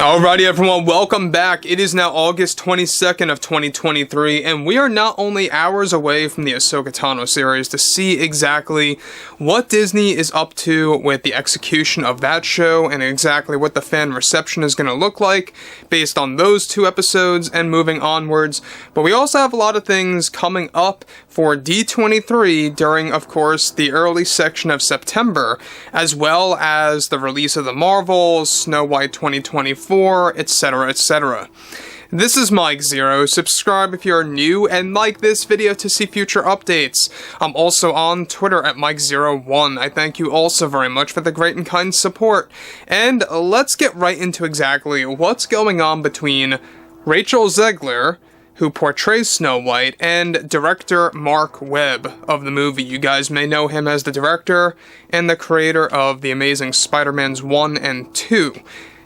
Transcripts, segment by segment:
Alrighty everyone, welcome back. It is now August 22nd of 2023, and we are not only hours away from the Ahsoka Tano series to see exactly what Disney is up to with the execution of that show and exactly what the fan reception is going to look like based on those two episodes and moving onwards, but we also have a lot of things coming up for D23 during, of course, the early section of September, as well as the release of the Marvels, Snow White 2024, etc., etc. This is Mike Zero. Subscribe if you're new and like this video to see future updates. I'm also on Twitter at Mike01. I thank you also very much for the great and kind support. And let's get right into exactly what's going on between Rachel Zegler, who portrays Snow White, and director Marc Webb of the movie. You guys may know him as the director and the creator of The Amazing Spider-Mans 1 and 2.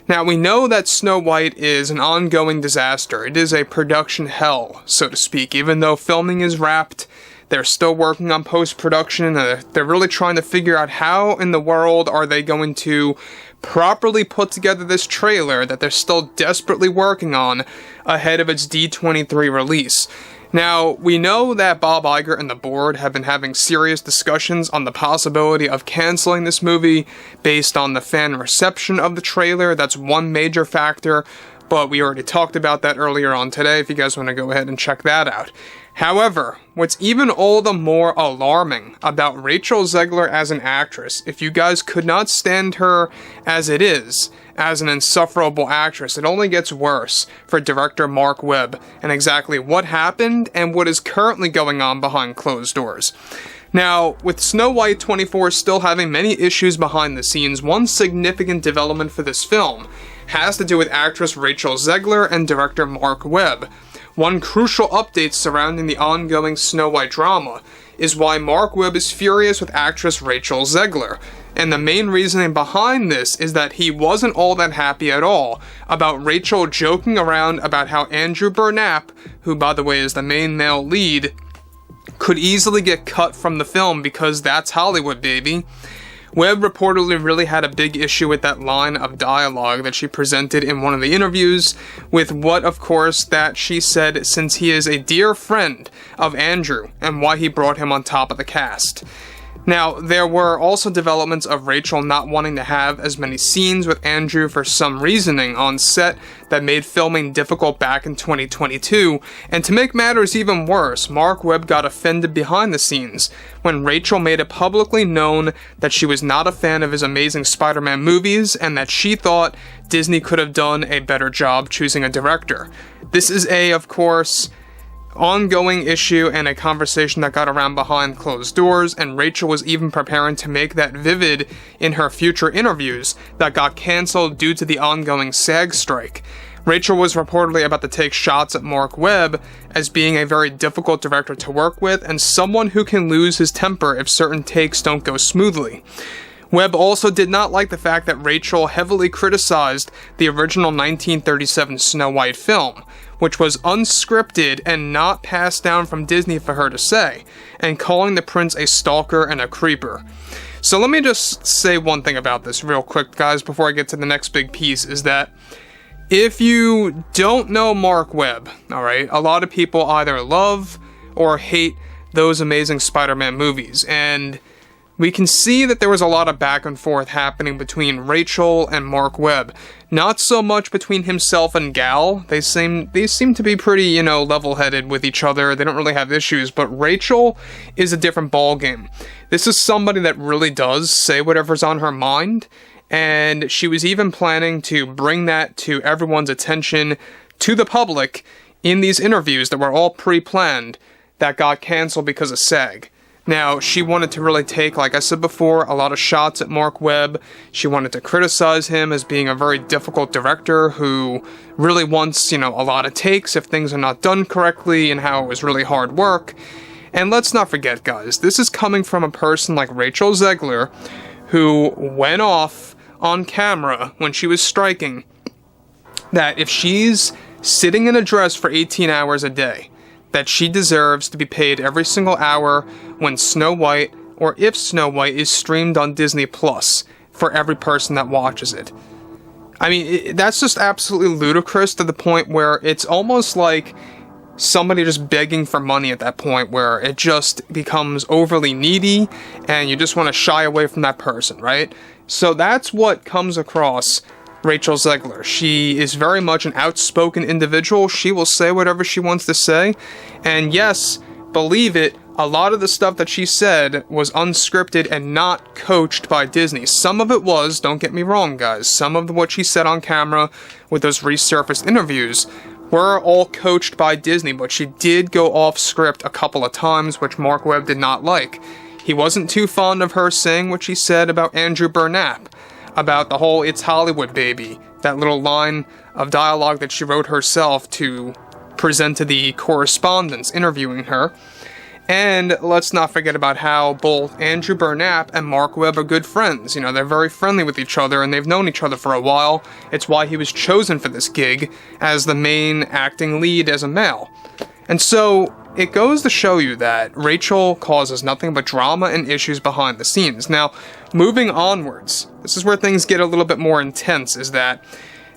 Now, we know that Snow White is an ongoing disaster. It is a production hell, so to speak. Even though filming is wrapped, they're still working on post-production. They're really trying to figure out how in the world are they going to properly put together this trailer that they're still desperately working on ahead of its D23 release. Now, we know that Bob Iger and the board have been having serious discussions on the possibility of canceling this movie based on the fan reception of the trailer. That's one major factor, but we already talked about that earlier on today if you guys want to go ahead and check that out. However, what's even all the more alarming about Rachel Zegler as an actress, if you guys could not stand her as it is, as an insufferable actress, it only gets worse for director Marc Webb and exactly what happened and what is currently going on behind closed doors. Now, with Snow White 24 still having many issues behind the scenes, one significant development for this film has to do with actress Rachel Zegler and director Marc Webb. One crucial update surrounding the ongoing Snow White drama is why Marc Webb is furious with actress Rachel Zegler, and the main reasoning behind this is that he wasn't all that happy at all about Rachel joking around about how Andrew Burnap, who by the way is the main male lead, could easily get cut from the film because that's Hollywood, baby. Webb reportedly really had a big issue with that line of dialogue that she presented in one of the interviews, with what, of course, that she said since he is a dear friend of Andrew and why he brought him on top of the cast. Now, there were also developments of Rachel not wanting to have as many scenes with Andrew for some reasoning on set that made filming difficult back in 2022, and to make matters even worse, Marc Webb got offended behind the scenes when Rachel made it publicly known that she was not a fan of his Amazing Spider-Man movies and that she thought Disney could have done a better job choosing a director. This is of course, ongoing issue and a conversation that got around behind closed doors, and Rachel was even preparing to make that vivid in her future interviews that got cancelled due to the ongoing SAG strike. Rachel was reportedly about to take shots at Marc Webb as being a very difficult director to work with and someone who can lose his temper if certain takes don't go smoothly. Webb also did not like the fact that Rachel heavily criticized the original 1937 Snow White film, which was unscripted and not passed down from Disney for her to say, and calling the prince a stalker and a creeper. So let me just say one thing about this real quick, guys, before I get to the next big piece, is that if you don't know Marc Webb, alright, a lot of people either love or hate those Amazing Spider-Man movies, and we can see that there was a lot of back and forth happening between Rachel and Marc Webb. Not so much between himself and Gal. They seem to be pretty, level-headed with each other. They don't really have issues, but Rachel is a different ballgame. This is somebody that really does say whatever's on her mind, and she was even planning to bring that to everyone's attention, to the public, in these interviews that were all pre-planned that got canceled because of SAG. Now, she wanted to really take, like I said before, a lot of shots at Marc Webb. She wanted to criticize him as being a very difficult director who really wants, a lot of takes if things are not done correctly and how it was really hard work. And let's not forget, guys, this is coming from a person like Rachel Zegler who went off on camera when she was striking that if she's sitting in a dress for 18 hours a day, that she deserves to be paid every single hour when Snow White, or if Snow White, is streamed on Disney Plus for every person that watches it. I mean, that's just absolutely ludicrous to the point where it's almost like somebody just begging for money at that point, where it just becomes overly needy and you just want to shy away from that person, right? So that's what comes across Rachel ZEGLER. She is very much an outspoken individual. She will say whatever she wants to say. And yes, believe it, a lot of the stuff that she said was unscripted and not coached by Disney. Some of it was, don't get me wrong, guys. Some of what she said on camera with those resurfaced interviews were all coached by Disney, but she did go off script a couple of times, which Marc Webb did not like. He wasn't too fond of her saying what she said about Andrew Burnap, about the whole "It's Hollywood, baby," that little line of dialogue that she wrote herself to present to the correspondents interviewing her. And let's not forget about how both Andrew Burnap and Marc Webb are good friends. You know, they're very friendly with each other, and they've known each other for a while. It's why he was chosen for this gig as the main acting lead as a male. And so, it goes to show you that Rachel causes nothing but drama and issues behind the scenes. Now, moving onwards, this is where things get a little bit more intense, is that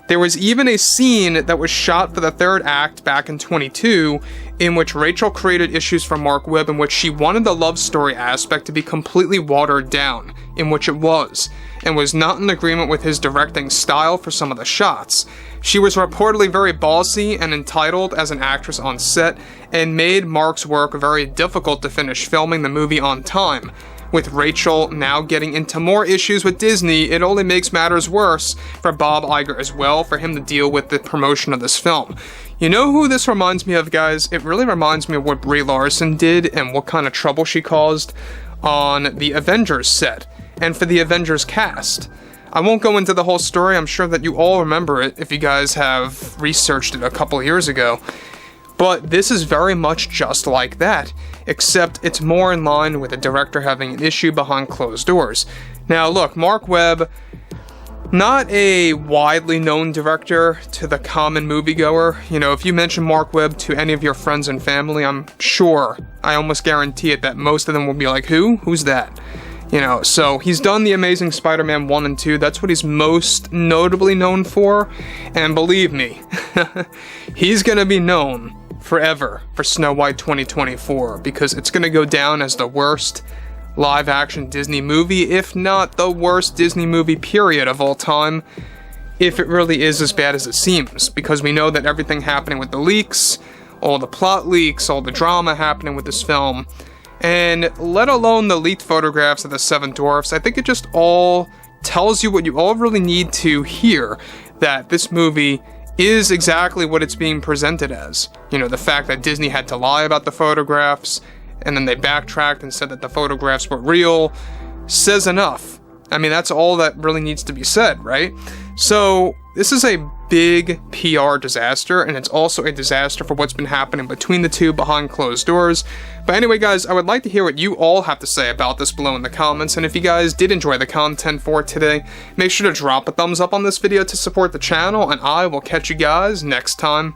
there was even a scene that was shot for the third act back in 22 in which Rachel created issues for Marc Webb in which she wanted the love story aspect to be completely watered down, in which it was, and was not in agreement with his directing style for some of the shots. She was reportedly very bossy and entitled as an actress on set, and made Marc's work very difficult to finish filming the movie on time. With Rachel now getting into more issues with Disney, it only makes matters worse for Bob Iger as well, for him to deal with the promotion of this film. You know who this reminds me of, guys? It really reminds me of what BRIE LARSON did and what kind of trouble she caused on the Avengers set, and for the Avengers cast. I won't go into the whole story, I'm sure that you all remember it if you guys have researched it a couple years ago. But this is very much just like that, except it's more in line with the director having an issue behind closed doors. Now look, Marc Webb, not a widely known director to the common moviegoer. You know, if you mention Marc Webb to any of your friends and family, I'm sure, I almost guarantee it, that most of them will be like, who? Who's that? You know, so he's done The Amazing Spider-Man 1 and 2, that's what he's most notably known for, and believe me, he's gonna be known forever for Snow White 2024, because it's gonna go down as the worst live-action Disney movie, if not the worst Disney movie period of all time, if it really is as bad as it seems, because we know that everything happening with the leaks, all the plot leaks, all the drama happening with this film, and let alone the leaked photographs of the 7 dwarfs, I think it just all tells you what you all really need to hear, that this movie is exactly what it's being presented as. You know, the fact that Disney had to lie about the photographs, and then they backtracked and said that the photographs were real, says enough. I mean, that's all that really needs to be said, right? So, this is a big PR disaster, and it's also a disaster for what's been happening between the two behind closed doors. But anyway, guys, I would like to hear what you all have to say about this below in the comments, and if you guys did enjoy the content for today, make sure to drop a thumbs up on this video to support the channel, and I will catch you guys next time.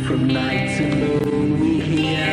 From night to moon we hear